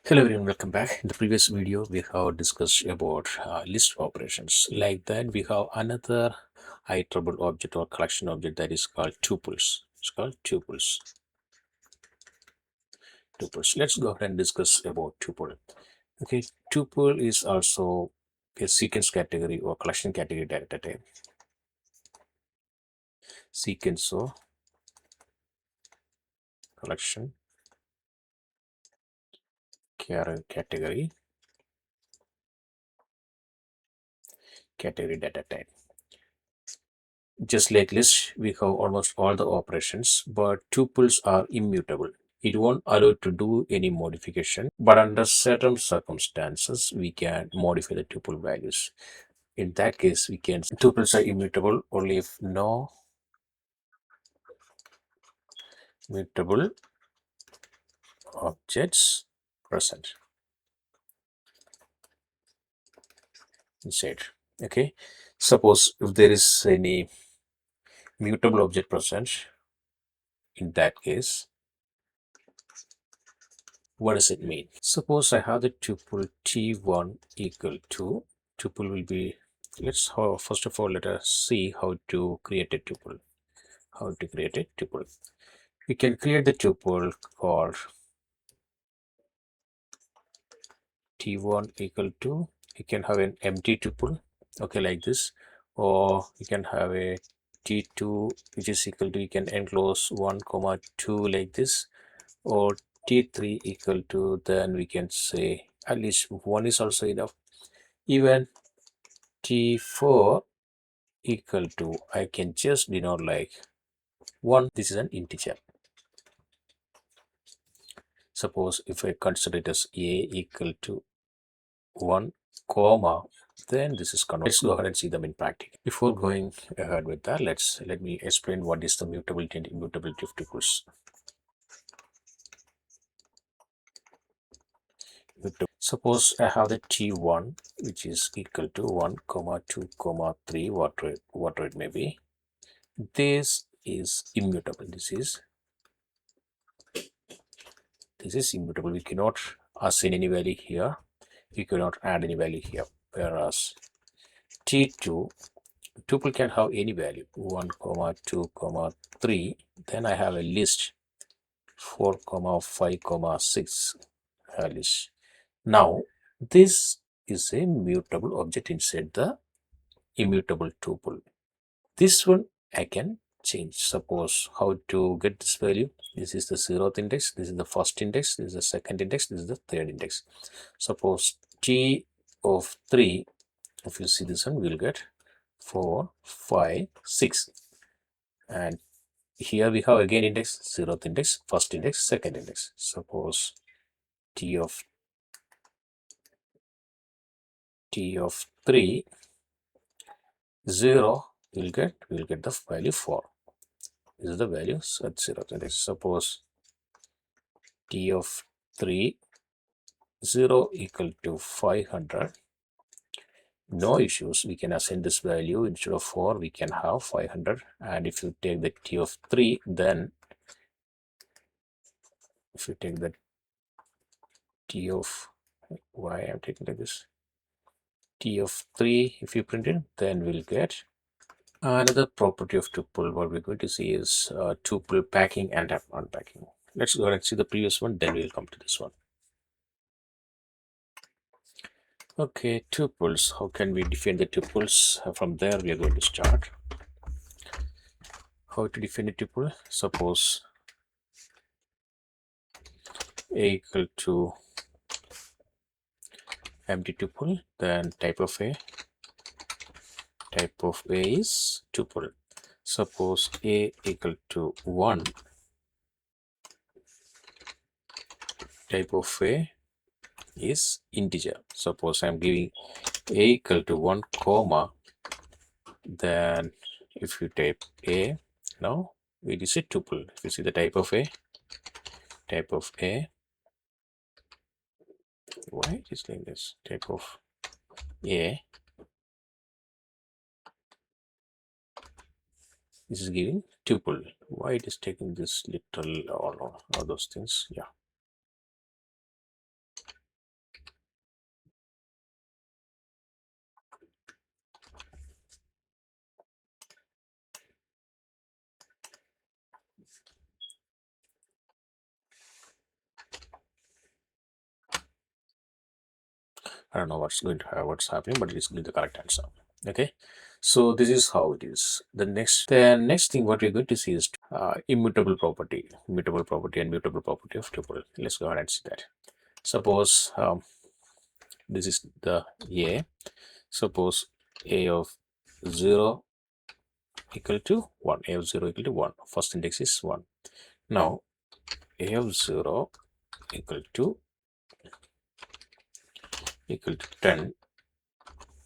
Hello everyone, welcome back. In the previous video, we have discussed about list operations. Like that, we have another iterable object or collection object that is called tuples. It's called tuples. Tuples. Let's go ahead and discuss about tuple. Okay, tuple is also a sequence category or collection category data type. Sequence or collection category data type. Just like list, we have almost all the operations, but tuples are immutable. It won't allow to do any modification, but under certain circumstances, we can modify the tuple values. In that case, we can tuples are immutable only if no mutable objects present inside. Okay, suppose if there is any mutable object present, in that case, what does it mean? Suppose I have the tuple t1 equal to, tuple will be, first of all, let us see how to create a tuple. We can create the tuple called t1 equal to, you can have an empty tuple, okay, like this, or you can have a t2 which is equal to, you can enclose 1 comma 2 like this, or t3 equal to, then we can say at least one is also enough. Even t4 equal to, I can just denote like 1. This is an integer. Suppose if I consider it as a equal to 1 comma, then this is converted. Let's go ahead and see them in practice. Before going ahead with that, let me explain what is the mutability and immutability of tuples. Suppose I have the t1 which is equal to 1 comma 2 comma 3, whatever it may be. This is immutable. This is immutable. We cannot assign any value here. We cannot add any value here. Whereas t2 tuple can have any value, 1 comma 2 comma 3. Then I have a list 4 comma 5 comma 6 list. Now this is a mutable object inside the immutable tuple. This one I can change. Suppose how to get this value. This is the 0th index, this is the first index, this is the second index, this is the third index. Suppose t of 3, if you see this one, we'll get 4, 5, 6. And here we have again index, 0th index, first index, second index. Suppose t of 3, 0, we'll get the value 4. This is the values at 0th index. Suppose t of 3, 0 equal to 500. No issues, we can assign this value. Instead of 4, we can have 500. And if you take the t of 3, then if you take the t of, why I'm taking like this, t of 3, if you print it, then we'll get another property of tuple. What we're going to see is tuple packing and unpacking. Let's go ahead and see the previous one, then we'll come to this one. Okay, tuples. How can we define the tuples? From there, we are going to start. How to define a tuple? Suppose a equal to empty tuple, then type of a is tuple. Suppose a equal to 1, type of a is integer. Suppose I'm giving a equal to 1 comma, then if you type a, now it is a tuple. If you see the type of a, why it is like this, type of a, this is giving tuple. Why it is taking this little or those things? Yeah, I don't know what's happening, but it's going to the correct answer. Okay, so this is how it is. The next thing what we're going to see is immutable property, and mutable property of tuple. Let's go ahead and see that. Suppose this is the a. Suppose a of 0 equal to 1. A of 0 equal to 1. First index is 1. Now a of 0 equal to 10.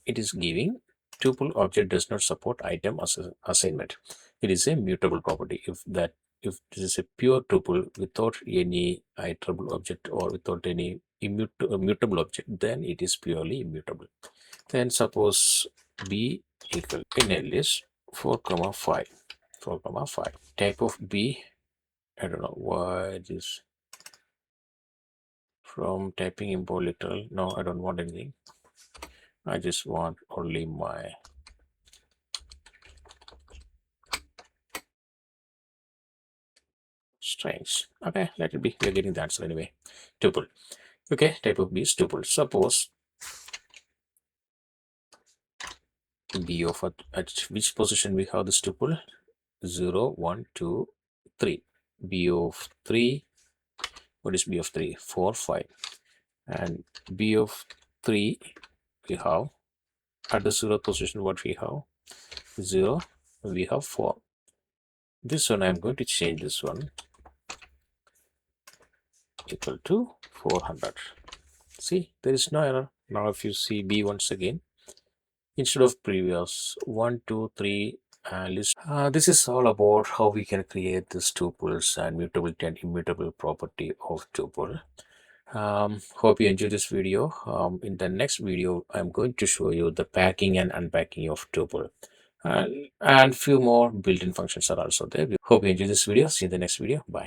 It is giving tuple object does not support item assignment. It is a mutable property. If this is a pure tuple without any iterable object or without any mutable object, then it is purely immutable. Then suppose b equal in a list 4 comma 5. Type of b, I don't know why this from typing import literal. No, I don't want anything. I just want only my strings. Okay, let it be. We're getting the answer anyway. Tuple. Okay, type of b is tuple. Suppose b of at which position we have this tuple? 0, 1, 2, 3. B of 3. What is b of 3? 4, 5. And b of 3 we have at the 0 position what we have? 0, we have 4. This one I'm going to change this one equal to 400. See, there is no error. Now if you see b once again, instead of previous 1, 2, 3 list, this is all about how we can create this tuples and mutability and immutable property of tuple. Hope you enjoyed this video. In the next video, I'm going to show you the packing and unpacking of tuple, and few more built-in functions are also there. Hope you enjoyed this video. See you in the next video. Bye.